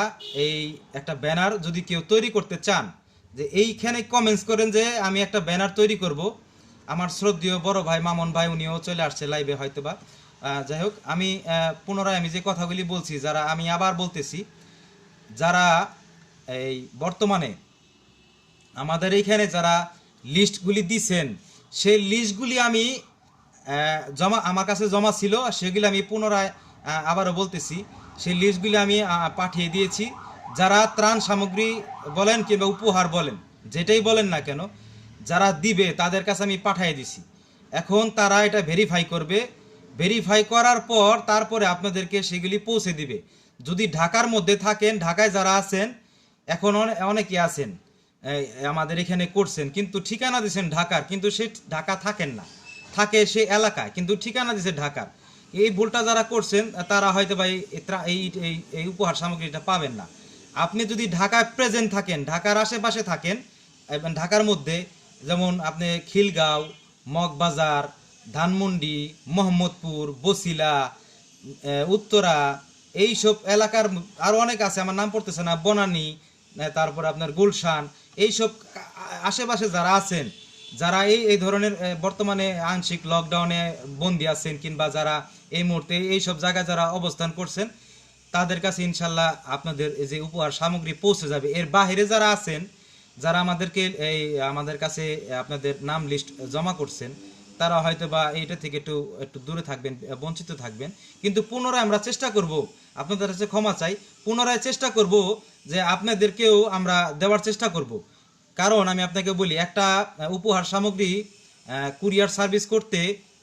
Speaker 1: এই একটা ব্যানার যদি কেউ তৈরি করতে চান, যে এইখানে কমেন্টস করেন যে আমি একটা ব্যানার তৈরি করব। আমার শ্রদ্ধেয় বড় ভাই মামুন ভাই উনিও চলে আসছে লাইভে হয়তোবা। যাই হোক, আমি পুনরায় আমি যে কথাগুলি বলছি, যারা আমি আবার বলতেছি, যারা এই বর্তমানে আমাদের এইখানে যারা লিস্টগুলি দিছেন সেই লিস্টগুলি আমি আমার কাছে জমা ছিল, সেগুলি আমি পুনরায় আবারও বলতেছি, সেই লিস্টগুলি আমি পাঠিয়ে দিয়েছি। যারা ত্রাণ সামগ্রী বলেন কিংবা উপহার বলেন, যেটাই বলেন না কেন, যারা দিবে তাদের কাছে আমি পাঠিয়ে দিছি। এখন তারা এটা ভেরিফাই করবে, ভেরিফাই করার পর তারপরে আপনাদেরকে সেগুলি পৌঁছে দিবে। যদি ঢাকার মধ্যে থাকেন, ঢাকায় যারা আছেন, এখন অনেকে আছেন আমাদের এখানে করছেন কিন্তু ঠিকানা দিয়েছেন ঢাকার, কিন্তু সে ঢাকা থাকেন না, থাকে সে এলাকায় কিন্তু ঠিকানা দিয়েছে ঢাকার। এই ভুলটা যারা করছেন তারা হয়তো বা এই এই উপহার সামগ্রীটা পাবেন না। আপনি যদি ঢাকায় প্রেজেন্ট থাকেন, ঢাকার আশেপাশে থাকেন এবং ঢাকার মধ্যে, যেমন আপনি খিলগাঁও, মগবাজার, ধানমন্ডি, মোহাম্মদপুর, বসিলা, উত্তরা, এইসব এলাকার আরও অনেক আছে, আমার নাম পড়তেছে না, বনানী, তারপর আপনার গুলশান, এইসব আশেপাশে যারা আছেন, যারা এই ধরনের বর্তমানে আংশিক লকডাউনে বন্দি আছেন কিংবা যারা এই মুহূর্তে এইসব জায়গায় যারা অবস্থান করছেন, তাদের কাছে ইনশাল্লাহ আপনাদের এই যে উপহার সামগ্রী পৌঁছে যাবে। এর বাহিরে যারা আছেন, যারা আমাদের কাছে আপনাদের নাম লিস্ট জমা করছেন, তারা হয়তো বা এইটা থেকে একটু একটু দূরে থাকবেন, বঞ্চিত থাকবেন। কিন্তু পুনরায় আমরা চেষ্টা করব, আপনাদের কাছে ক্ষমা চাই, পুনরায় চেষ্টা করব যে আপনাদেরকেও আমরা দেওয়ার চেষ্টা করব। কারণ আমি আপনাকে বলি, একটা উপহার সামগ্রী কুরিয়ার সার্ভিস করতে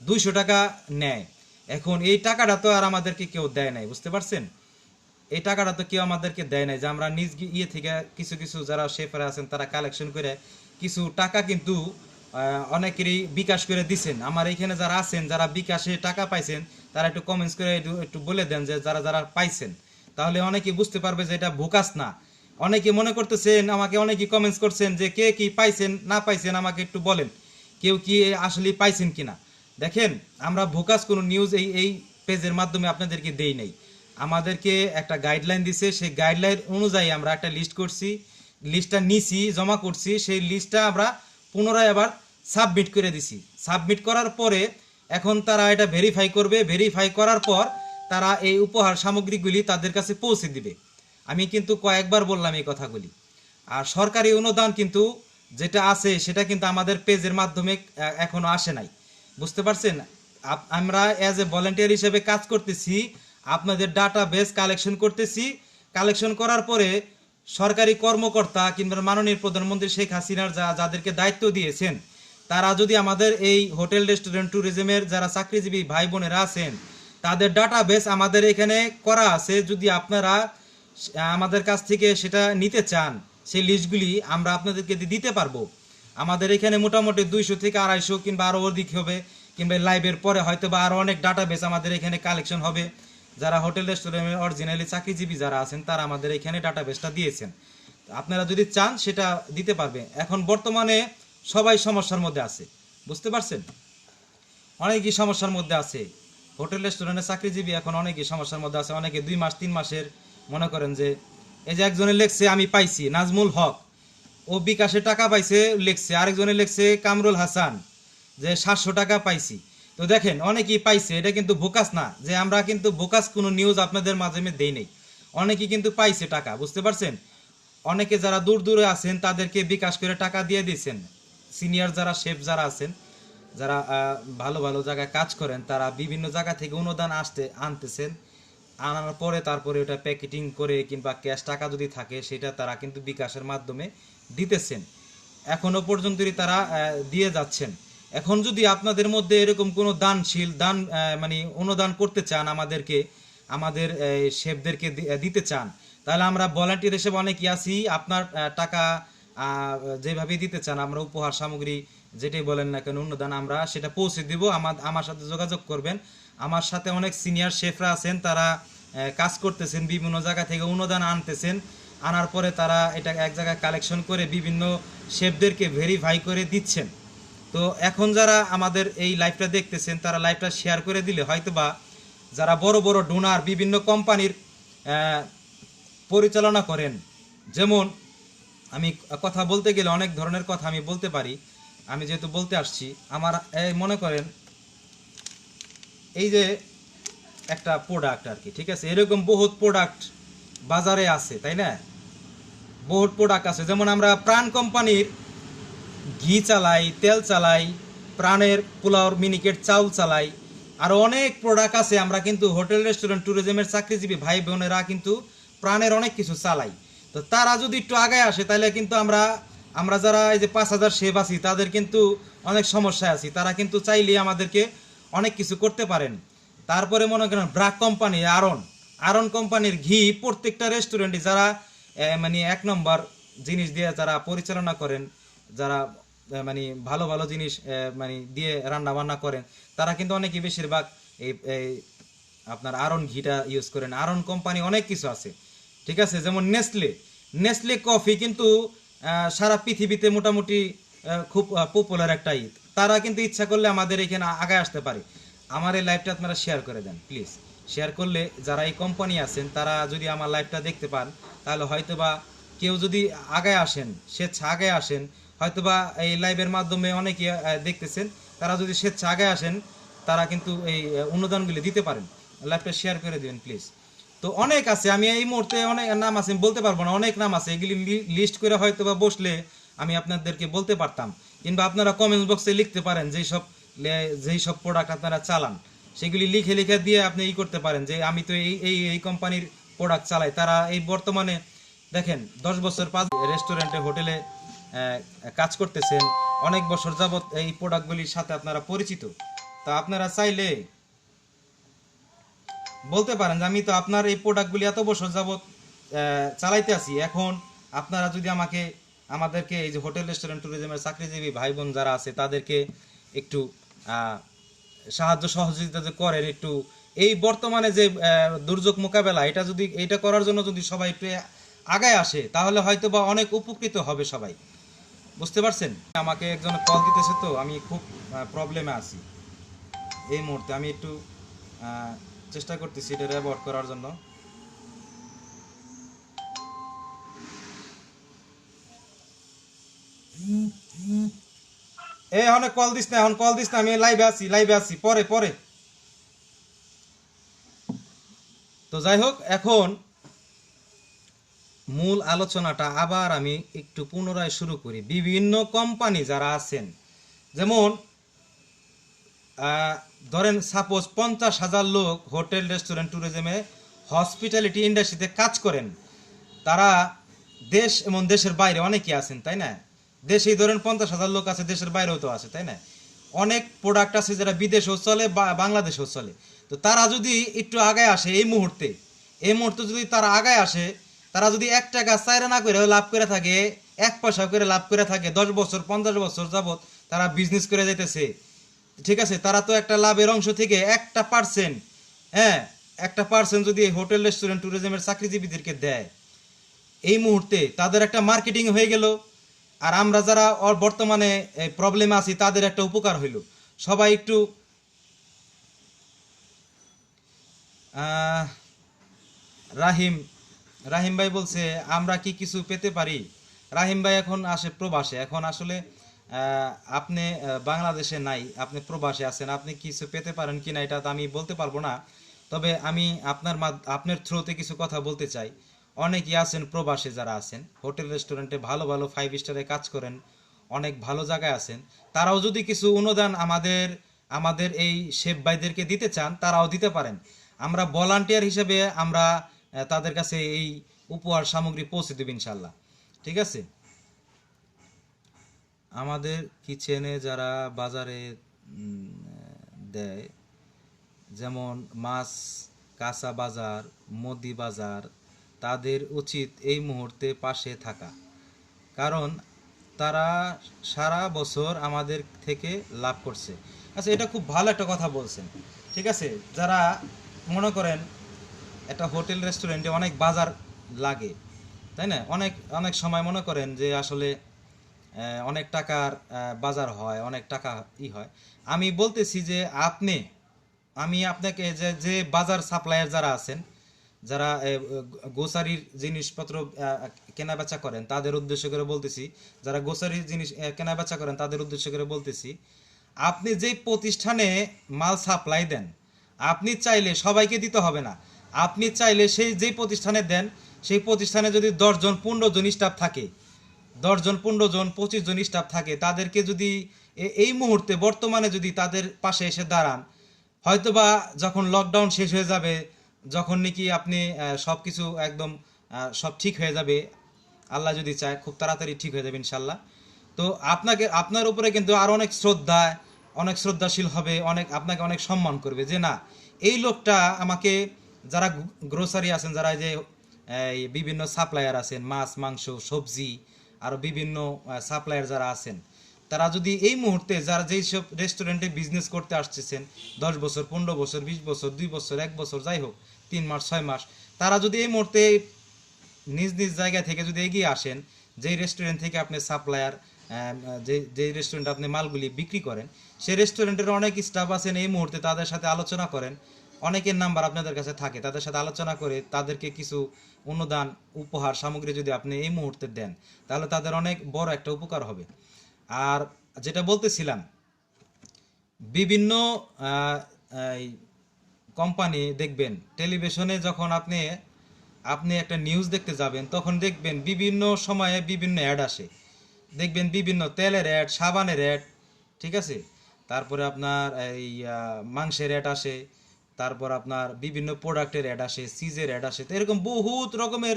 Speaker 1: 200 টাকা নেয়। এখন এই টাকাটা তো আর আমাদেরকে কেউ দেয় নাই, বুঝতে পারছেন? এই টাকাটা তো কেউ আমাদেরকে দেয় নাই, যে আমরা নিজ থেকে কিছু কিছু যারা শেফার আছেন তারা কালেকশন করে কিছু টাকা কিন্তু অনেকেরই বিকাশ করে দিছেন। আমার এইখানে যারা আছেন, যারা বিকাশে টাকা পাইছেন, তারা একটু কমেন্টস করে একটু বলে দেন যে যারা যারা পাইছেন, তাহলে অনেকে বুঝতে পারবে যে এটা ভোকাস না। অনেকে মনে করতেছেন, আমাকে অনেকে কমেন্টস করছেন যে কে কি পাইছেন না পাইছেন আমাকে একটু বলেন, কেউ কি আসলে পাইছেন কিনা। দেখেন, আমরা ভোকাস কোনো নিউজ এই পেজের মাধ্যমে আপনাদেরকে দেই নাই। আমাদেরকে একটা গাইডলাইন দিছে, সেই গাইডলাইন অনুযায়ী আমরা একটা লিস্ট করছি, লিস্টটা নিছি, জমা করছি, সেই লিস্টটা আমরা পুনরায় আবার সাবমিট করে দিছি। সাবমিট করার পরে এখন তারা এটা ভেরিফাই করবে, ভেরিফাই করার পর তারা এই উপহার সামগ্রীগুলি তাদের কাছে পৌঁছে দিবে। আমি কিন্তু কয়েকবার বললাম এই কথাগুলি। আর সরকারি অনুদান কিন্তু যেটা আছে সেটা কিন্তু আমাদের পেজের মাধ্যমে এখনো আসে নাই, বুঝতে পারছেন? আমরা অ্যাজ এ ভলেন্টিয়ার হিসেবে কাজ করতেছি, আপনাদের ডাটা বেস কালেকশন করতেছি। কালেকশন করার পরে সরকারি কর্মকর্তা কিংবা মাননীয় প্রধানমন্ত্রী শেখ হাসিনার যাদেরকে দায়িত্ব দিয়েছেন, তারা যদি আমাদের এই হোটেল রেস্টুরেন্ট ট্যুরিজমের যারা চাকরিজীবী ভাই বোনেরা আছেন, তাদের ডাটা বেস আমাদের এখানে করা আছে। যদি আপনারা আমাদের কাছ থেকে সেটা নিতে চান, সেই লিস্টগুলি আমরা আপনাদেরকে দিতে পারবো। আমাদের এখানে মোটামুটি 200 থেকে 250 কিংবা আরও অধিক হবে, কিংবা লাইভের পরে হয়তো বা আরও অনেক ডাটাবেস আমাদের এখানে কালেকশন হবে। যারা হোটেল রেস্টুরেন্টের অরিজিনালি চাকরিজীবী যারা আছেন, তারা আমাদের এখানে ডাটাবেসটা দিয়েছেন। আপনারা যদি চান সেটা দিতে পারবে। এখন বর্তমানে সবাই সমস্যার মধ্যে আছে, বুঝতে পারছেন? অনেকই সমস্যার মধ্যে আছে। হোটেল রেস্টুরেন্টের চাকরিজীবী এখন অনেকই সমস্যার মধ্যে আছে। অনেকে 2 মাস 3 মাসের মনে করেন যে, এই যে একজনে লেখছে আমি পাইছি, নাজমুল হক, ও বিকাশে টাকা পাইছে লেখছে। আরেকজনে লেখছে কামরুল হাসান, যে 700 টাকা পাইছি। তো দেখেন অনেকেই পাইছে, এটা কিন্তু বোকাস না যে আমরা কিন্তু বোকাস কোনো নিউজ আপনাদের মাধ্যমে দেই নেই। অনেকেই কিন্তু পাইছে টাকা, বুঝতে পারছেন? অনেকে যারা দূর দূরে আছেন তাদেরকে বিকাশ করে টাকা দিয়ে দিয়েছেন। সিনিয়র যারা শেফ যারা আছেন, যারা ভালো ভালো জায়গায় কাজ করেন, তারা বিভিন্ন জায়গা থেকে অনুদান আনতেছেন। আনার পরে তারপরে ওটা প্যাকেটিং করে কিংবা ক্যাশ টাকা যদি থাকে সেটা তারা কিন্তু বিকাশের মাধ্যমে দিতেছেন। এখনো পর্যন্তই তারা দিয়ে যাচ্ছেন। এখন যদি আপনাদের মধ্যে এরকম কোনো দানশীল মানে অনুদান করতে চান, আমাদেরকে আমাদের শেফদেরকে দিতে চান, তাহলে আমরা ভলান্টিয়ার হিসেবে অনেকেই আছি। আপনার টাকা যেভাবে দিতে চান, আমরা উপহার সামগ্রী যেটাই বলেন না কেন অনুদান, আমরা সেটা পৌঁছে দিব। আমার সাথে যোগাযোগ করবেন। আমার সাথে অনেক সিনিয়র শেফরা আছেন, তারা কাজ করতেছেন, বিভিন্ন জায়গা থেকে অনুদান আনতেছেন। আনার পরে তারা এটা এক জায়গায় কালেকশন করে বিভিন্ন শেফদেরকে ভেরিফাই করে দিচ্ছেন। তো এখন যারা আমাদের এই লাইভটা দেখতেছেন, তারা লাইভটা শেয়ার করে দিলে হয়তোবা যারা বড় বড় ডোনার বিভিন্ন কোম্পানির পরিচালনা করেন, যেমন আমি কথা বলতে গেলে অনেক ধরনের কথা আমি বলতে পারি, আমি যেহেতু বলতে আসছি, আমার মনে করেন এই যে একটা প্রোডাক্ট আর কি, ঠিক আছে, এরকম বহুত প্রোডাক্ট বাজারে আছে, তাই না? বহুত প্রোডাক্ট আছে। যেমন আমরা প্রাণ কোম্পানির ঘি চালাই, তেল চালাই, প্রাণের পোলাওর মিনিকেট চাউল চালাই, আরও অনেক প্রোডাক্ট আছে। আমরা কিন্তু হোটেল রেস্টুরেন্ট ট্যুরিজমের চাকরিজীবী ভাই বোনেরা কিন্তু প্রাণের অনেক কিছু চালাই। তো তারা যদি একটু আগে আসে তাহলে কিন্তু আমরা যারা এই যে 5000 শেফ আছি, তাদের কিন্তু অনেক সমস্যায় আছি। তারা কিন্তু চাইলে আমাদেরকে অনেক কিছু করতে পারেন। তারপরে মনে করেন ব্রাক কোম্পানি, আরন কোম্পানির ঘি প্রত্যেকটা রেস্টুরেন্টে যারা মানে 1 নম্বর জিনিস দিয়ে যারা পরিচালনা করেন, যারা মানে ভালো ভালো জিনিস মানে দিয়ে রান্না বান্না করেন, তারা কিন্তু অনেকেই বেশিরভাগ এই আপনার আরন ঘিটা ইউজ করেন। আরন কোম্পানি অনেক কিছু আছে, ঠিক আছে। যেমন নেসলে কফি কিন্তু সারা পৃথিবীতে মোটামুটি খুব পপুলার একটা তারা কিন্তু ইচ্ছা করলে আমাদের এখানে আগে আসতে পারে। আমার এই লাইভটা আপনারা শেয়ার করে দেন প্লিজ। শেয়ার করলে যারা এই কোম্পানি আছেন, তারা যদি আমার লাইভটা দেখতে পান, তাহলে হয়তোবা কেউ যদি আগে আসেন, স্বেচ্ছা আগে আসেন, হয়তোবা এই লাইভের মাধ্যমে অনেকে দেখতেছেন, তারা যদি স্বেচ্ছা আগে আসেন, তারা কিন্তু এই অনুদানগুলি দিতে পারেন। লাইভটা শেয়ার করে দিবেন প্লিজ। তো অনেক আছে, আমি এই মুহূর্তে অনেক নাম আছে বলতে পারবো না, অনেক নাম আছে। এগুলি লিস্ট করে হয়তোবা বসলে আমি আপনাদেরকে বলতে পারতাম, কিংবা আপনারা কমেন্ট বক্সে লিখতে পারেন যেই সব প্রোডাক্ট আপনারা চালান, সেগুলি লিখে লিখে দিয়ে আপনি করতে পারেন যে আমি তো এই কোম্পানির প্রোডাক্ট চালাই। তারা এই বর্তমানে দেখেন 10 বছর 5 রেস্টুরেন্টে হোটেলে কাজ করতেছেন, অনেক বছর যাবত এই প্রোডাক্টগুলির সাথে আপনারা পরিচিত। তা আপনারা চাইলে বলতে পারেন যে আমি তো আপনার এই প্রোডাক্টগুলি এত বছর যাবত চালাইতে আছি। এখন আপনারা যদি আমাদেরকে এই যে হোটেল রেস্টুরেন্ট ট্যুরিজমের চাকরিজীবী ভাই বোন যারা আছে, তাদেরকে একটু সাহায্য সহযোগিতা করেন, একটু এই বর্তমানে যে দুর্যোগ মোকাবেলা, এটা করার জন্য যদি সবাই একটু আগায় আসে, তাহলে হয়তো বা অনেক উপকৃত হবে সবাই, বুঝতে পারছেন? আমাকে একজন কল দিতেছে, তো আমি খুব প্রবলেমে আছি এই মুহূর্তে। আমি একটু চেষ্টা করতেছি এটা অ্যাভয়েড করার জন্য। অনেক কল দিস না, এখন কল দিস না, আমি লাইভে আছি, পরে পরে। তো যাই হোক, এখন মূল আলোচনাটা আবার আমি একটু পুনরায় শুরু করি। বিভিন্ন কোম্পানি যারা আছেন, যেমন ধরেন সাপোজ 50,000 লোক হোটেল, রেস্টুরেন্ট, ট্যুরিজমে, হসপিটালিটি ইন্ডাস্ট্রিতে কাজ করেন। তারা দেশ এবং দেশের বাইরে অনেকেই আছেন, তাই না? দেশেই ধরেন 50,000 লোক আছে, দেশের বাইরেও তো আছে, তাই না? অনেক প্রোডাক্ট আছে যারা বিদেশেও চলে বা বাংলাদেশেও চলে। তো তারা যদি একটু আগায় আসে এই মুহূর্তে যদি তারা আগায় আসে, তারা যদি 1 টাকা চাইরা না করে লাভ করে থাকে, 1 পয়সা করে লাভ করে থাকে, 10 বছর 50 বছর যাবত তারা বিজনেস করে যাইতেছে, ঠিক আছে? তারা তো একটা লাভের অংশ থেকে 1%, হ্যাঁ 1% যদি হোটেল, রেস্টুরেন্ট, ট্যুরিজমের চাকরিজীবীদেরকে দেয়, এই মুহূর্তে তাদের একটা মার্কেটিং হয়ে গেল। আর আমরা যারা বর্তমানে প্রবলেমে আছি তাদের একটা উপকার হইল। সবাই একটু রাহিম ভাই বলছে আমরা কি কিছু পেতে পারি? রাহিম ভাই এখন আসে প্রবাসে, এখন আসলে আপনি বাংলাদেশে নাই, আপনি প্রবাসে আছেন, আপনি কিছু পেতে পারেন কিনা এটা তো আমি বলতে পারবো না। তবে আমি আপনার থ্রুতে কিছু কথা বলতে চাই। অনেকেই আছেন প্রবাসে, যারা আছেন হোটেল, রেস্টুরেন্টে ভালো ভালো 5 স্টারে কাজ করেন, অনেক ভালো জায়গায় আছেন, তারাও যদি কিছু অনুদান আমাদের এই শেফ ভাইদেরকে দিতে চান, তারাও দিতে পারেন। আমরা ভলান্টিয়ার হিসেবে আমরা তাদের কাছে এই উপহার সামগ্রী পৌঁছে দেব ইনশাল্লাহ, ঠিক আছে? আমাদের কিচেনে যারা বাজারে দেয়, যেমন মাছ, কাঁচা বাজার, মুদি বাজার, তাদের উচিত এই মুহূর্তে পাশে থাকা, কারণ তারা সারা বছর আমাদের থেকে লাভ করছে। আচ্ছা, এটা খুব ভালো একটা কথা বলছেন, ঠিক আছে? যারা মনে করেন একটা হোটেল, রেস্টুরেন্টে অনেক বাজার লাগে, তাই না? অনেক অনেক সময় মনে করেন যে আসলে অনেক টাকার বাজার হয়, অনেক টাকা হয়। আমি বলতেছি যে আমি আপনাকে যে বাজার সাপ্লায়ার যারা আছেন, যারা গ্রোসারির জিনিসপত্র কেনা বেচা করেন, তাদের উদ্দেশ্য করে বলতেছি, যারা গ্রোসারির জিনিস কেনা বেচা করেন তাদের উদ্দেশ্য করে বলতেছি, আপনি যেই প্রতিষ্ঠানে মাল সাপ্লাই দেন, আপনি চাইলে সবাইকে দিতে হবে না। আপনি চাইলে যেই প্রতিষ্ঠানে দেন, সেই প্রতিষ্ঠানে যদি 10 জন 15 জন স্টাফ থাকে, 10 জন 15 জন 25 জন স্টাফ থাকে, তাদেরকে যদি এই মুহূর্তে বর্তমানে যদি তাদের পাশে এসে দাঁড়ান, হয়তোবা যখন লকডাউন শেষ হয়ে যাবে, যখন নাকি আপনি সব কিছু একদম সব ঠিক হয়ে যাবে, আল্লাহ যদি চায় খুব তাড়াতাড়ি ঠিক হয়ে যাবে ইনশাল্লাহ, তো আপনার উপরে কিন্তু আর অনেক শ্রদ্ধাশীল হবে, আপনাকে অনেক সম্মান করবে, যে না, এই লোকটা আমাকে, যারা গ্রোসারি আছেন, যারা যে এই বিভিন্ন সাপ্লায়ার আছেন, মাছ, মাংস, সবজি, আরও বিভিন্ন সাপ্লায়ার যারা আছেন, তারা যদি এই মুহূর্তে যারা যেই সব রেস্টুরেন্টে বিজনেস করতে আসতেছেন 10 বছর, 15 বছর, 20 বছর, 2 বছর, 1 বছর, যাই হোক, 3 মাস, 6 মাস, তারা যদি এই মুহূর্তে নিজ নিজ জায়গা থেকে যদি এগিয়ে আসেন, যেই রেস্টুরেন্ট থেকে আপনি সাপ্লায়ার, যেই রেস্টুরেন্টে আপনি মালগুলি বিক্রি করেন, সেই রেস্টুরেন্টের অনেক স্টাফ আছেন, এই মুহূর্তে তাদের সাথে আলোচনা করেন, অনেকের নাম্বার আপনাদের কাছে থাকে, তাদের সাথে আলোচনা করে তাদেরকে কিছু অনুদান, উপহার সামগ্রী যদি আপনি এই মুহূর্তে দেন, তাহলে তাদের অনেক বড় একটা উপকার হবে। আর যেটা বলতেছিলাম, বিভিন্ন কোম্পানি দেখবেন টেলিভিশনে যখন আপনি একটা নিউজ দেখতে যাবেন, তখন দেখবেন বিভিন্ন সময়ে বিভিন্ন অ্যাড আসে, দেখবেন বিভিন্ন তেলের অ্যাড, সাবানের অ্যাড, ঠিক আছে? তারপরে আপনার এই মাংসের অ্যাড আসে, তারপর আপনার বিভিন্ন প্রোডাক্টের অ্যাড আসে, চিজের অ্যাড আসে, তো এরকম বহুত রকমের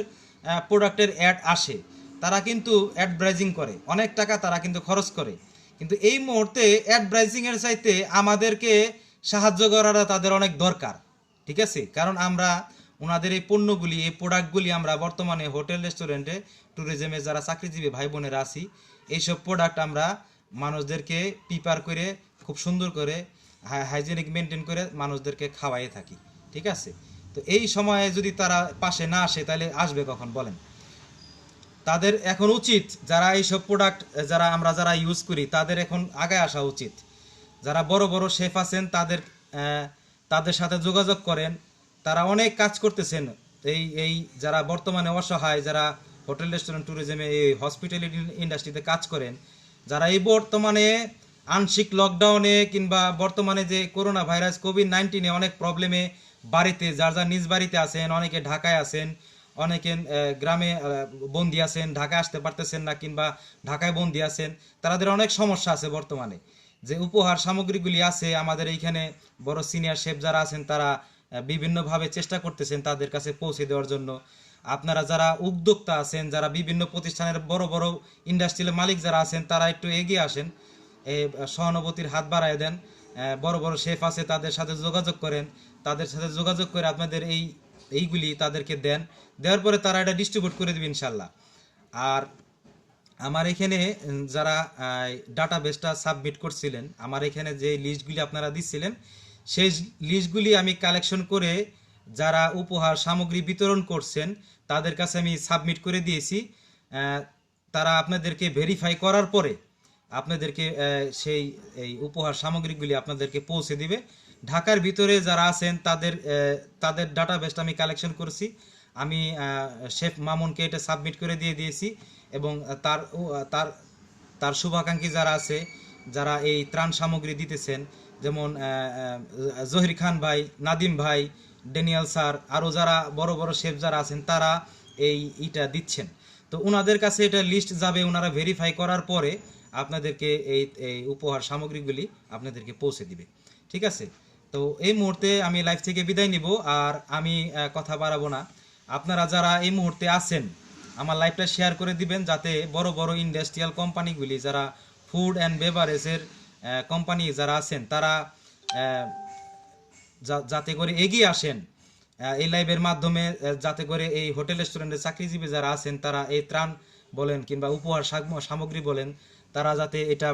Speaker 1: প্রোডাক্টের অ্যাড আসে। তারা কিন্তু অ্যাডভার্টাইজিং করে, অনেক টাকা তারা কিন্তু খরচ করে, কিন্তু এই মুহূর্তে অ্যাডভার্টাইজিংয়ের চাইতে আমাদেরকে সাহায্য করাটা তাদের অনেক দরকার, ঠিক আছে? কারণ আমরা ওনাদের এই পণ্যগুলি, এই প্রোডাক্টগুলি আমরা বর্তমানে হোটেল, রেস্টুরেন্টে, ট্যুরিজমে যারা চাকরিজীবী ভাই বোনেরা আছি, এইসব প্রোডাক্ট আমরা মানুষদেরকে প্রিপেয়ার করে খুব সুন্দর করে হাইজেনিক মেনটেন করে মানুষদেরকে খাওয়াই থাকি, ঠিক আছে? তো এই সময়ে যদি তারা পাশে না আসে, তাহলে আসবে কখন বলেন? তাদের এখন উচিত, যারা এইসব প্রোডাক্ট যারা ইউজ করি, তাদের এখন আগে আসা উচিত। যারা বড় বড় শেফ আছেন, তাদের সাথে যোগাযোগ করেন, তারা অনেক কাজ করতেছেন। এই যারা বর্তমানে অসহায়, যারা হোটেল, রেস্টুরেন্ট, ট্যুরিজমে, এই হসপিটালিটি ইন্ডাস্ট্রিতে কাজ করেন, যারা এই বর্তমানে আংশিক লকডাউনে কিংবা বর্তমানে যে করোনা ভাইরাস কোভিড-19 অনেক প্রবলেমে বাড়িতে যার যার নিজ বাড়িতে আছেন, অনেকে ঢাকায় আছেন, অনেকে গ্রামে বন্দি আছেন, ঢাকায় আসতে পারতেছেন না কিংবা ঢাকায় বন্দি আছেন, তাদের অনেক সমস্যা আছে বর্তমানে। যে উপহার সামগ্রীগুলি আছে আমাদের এইখানে বড় সিনিয়র শেফ যারা আছেন তারা বিভিন্নভাবে চেষ্টা করতেছেন তাদের কাছে পৌঁছে দেওয়ার জন্য। আপনারা যারা উদ্যোক্তা আছেন, যারা বিভিন্ন প্রতিষ্ঠানের বড় বড় ইন্ডাস্ট্রিয়াল মালিক যারা আছেন, তারা একটু এগিয়ে আসেন, এই সহানুভূতির হাত বাড়ায় দেন। বড় বড় শেফ আছে তাদের সাথে যোগাযোগ করেন, তাদের সাথে যোগাযোগ করে আপনাদের এইগুলি তাদেরকে দেন, দেওয়ার পরে তারা এটা ডিস্ট্রিবিউট করে দেবে ইনশাল্লাহ। আর আমার এখানে যারা ডাটাবেসটা সাবমিট করছিলেন, আমার এখানে যে লিস্টগুলি আপনারা দিচ্ছিলেন, সেই লিস্টগুলি আমি কালেকশন করে যারা উপহার সামগ্রী বিতরণ করছেন তাদের কাছে আমি সাবমিট করে দিয়েছি। তারা আপনাদেরকে ভেরিফাই করার পরে আপনাদেরকে এই উপহার সামগ্রীগুলি আপনাদেরকে পৌঁছে দিবে। ঢাকার ভিতরে যারা আছেন তাদের ডাটাবেসটা আমি কালেকশন করেছি, আমি শেফ মামুনকে এটা সাবমিট করে দিয়েছি। এবং তার তার শুভাকাঙ্ক্ষী যারা আছে, যারা এই ত্রাণ সামগ্রী দিতেছেন, যেমন জহির খান ভাই, নাদিম ভাই, ড্যানিয়েল স্যার, আরও যারা বড় বড় শেফ যারা আছেন তারা এইটা দিচ্ছেন। তো ওনাদের কাছে এটা লিস্ট যাবে, ওনারা ভেরিফাই করার পরে আপনাদেরকে এই উপহার সামগ্রীগুলি আপনাদেরকে পৌঁছে দিবে। ঠিক আছে? তো এই মুহূর্তে আমি লাইভ থেকে বিদায় নিব, আর আমি কথা বাড়াবো না। আপনারা যারা এই মুহূর্তে আছেন আমার লাইভটা শেয়ার করে দিবেন, যাতে বড় বড় ইন্ডাস্ট্রিয়াল কোম্পানিগুলি, যারা ফুড অ্যান্ড বেভারেজের কোম্পানি যারা আছেন, তারা যাতে করে এগিয়ে আসেন এই লাইভের মাধ্যমে, যাতে করে এই হোটেল রেস্টুরেন্টের চাকরিজীবী যারা আছেন তারা এই ত্রাণ বলেন কিংবা উপহার সামগ্রী বলেন, তারা যাতে এটা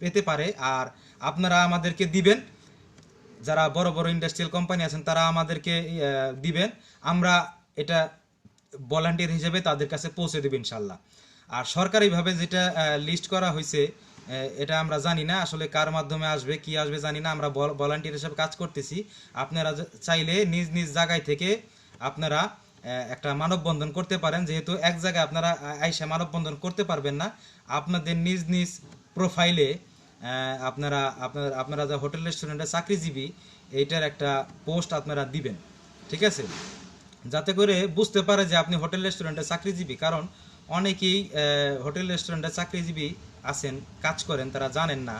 Speaker 1: পেতে পারে। আর আপনারা আমাদেরকে দিবেন, যারা বড় বড় ইন্ডাস্ট্রিয়াল কোম্পানি আছেন তারা আমাদেরকে দিবেন, আমরা এটা ভলান্টিয়ার হিসেবে তাদের কাছে পৌঁছে দেব ইনশাল্লাহ। আর সরকারিভাবে যেটা লিস্ট করা হয়েছে এটা আমরা জানি না আসলে কার মাধ্যমে আসবে, কি আসবে জানি না, আমরা ভলান্টিয়ার হিসেবে কাজ করতেছি। আপনারা চাইলে নিজ নিজ জায়গায় থেকে আপনারা একটা মানববন্ধন করতে পারেন, যেহেতু এক জায়গায় আপনারা আইসা মানববন্ধন করতে পারবেন না, আপনাদের নিজ নিজ প্রোফাইলে আপনারা যা হোটেল রেস্টুরেন্টের চাকরিজীবী এইটার একটা পোস্ট আপনারা দিবেন। ঠিক আছে? যাতে করে বুঝতে পারে যে আপনি হোটেল রেস্টুরেন্টের চাকরিজীবী। কারণ অনেকেই হোটেল রেস্টুরেন্টের চাকরিজীবী আছেন, কাজ করেন, তারা জানেন না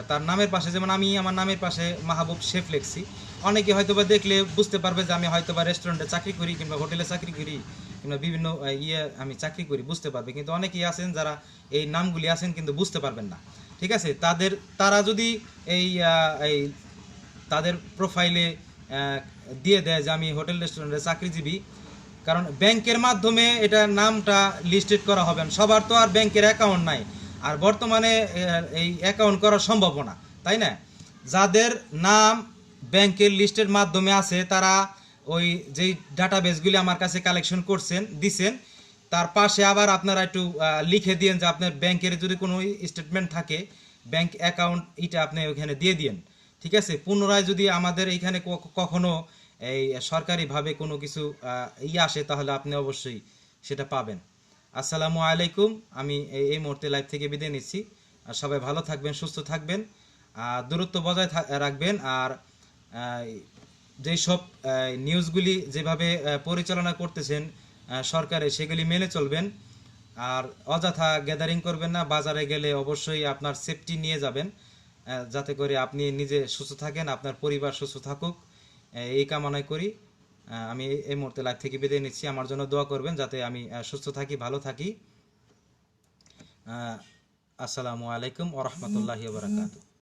Speaker 1: তার নামের পাশে, যেমন আমি আমার নামের পাশে মাহবুব শেফ লিখছি, অনেকে হয়তোবা দেখলে বুঝতে পারবে যে আমি হয়তোবা রেস্টুরেন্টে চাকরি করি কিংবা হোটেলে চাকরি করি কিংবা বিভিন্ন আমি চাকরি করি, বুঝতে পারবে। কিন্তু অনেকেই আছেন যারা এই নামগুলি আছেন কিন্তু বুঝতে পারবেন না। ঠিক আছে? তারা যদি এই তাদের প্রোফাইলে দিয়ে দেয় যে আমি হোটেল রেস্টুরেন্টের চাকরিজীবী, কারণ ব্যাংকের মাধ্যমে এটা নামটা লিস্টেড করা হবে না, সবার তো আর ব্যাংকের অ্যাকাউন্ট নাই, আর বর্তমানে এই অ্যাকাউন্ট করা সম্ভব না, তাই না? যাদের নাম ব্যাংকের লিস্টের মাধ্যমে আছে তারা ওই যেই ডাটাবেসগুলি আমার কাছে কালেকশন দিছেন তার পাশে আবার আপনারা একটু লিখে দিন যে আপনার ব্যাংকের যদি কোনো স্টেটমেন্ট থাকে, ব্যাংক অ্যাকাউন্ট, এটা আপনি ওখানে দিয়ে দিন। ঠিক আছে? পুনরায় যদি আমাদের এইখানে কখনো এই সরকারিভাবে কোনো কিছু আসে তাহলে আপনি অবশ্যই সেটা পাবেন। আসসালামু আলাইকুম। আমি এই মুহূর্তে লাইভ থেকে বিদায় নিচ্ছি। আর সবাই ভালো থাকবেন, সুস্থ থাকবেন, দূরত্ব বজায় রাখবেন। আর যেই সব নিউজগুলি যেভাবে পরিচালনা করতেছেন সরকারে, সেগুলি মেনে চলবেন। আর অযথা গ্যাদারিং করবেন না, বাজারে গেলে অবশ্যই আপনার সেফটি নিয়ে যাবেন, যাতে করে আপনি নিজে সুস্থ থাকেন, আপনার পরিবার সুস্থ থাকুক, এই কামনাই করি। আমি এই মুহূর্তে লাইভ থেকে বিদায় নিচ্ছি। আমার জন্য দোয়া করবেন যাতে আমি সুস্থ থাকি, ভালো থাকি। আসসালামু আলাইকুম ওয়া রাহমাতুল্লাহি ওয়া বারাকাতুহু।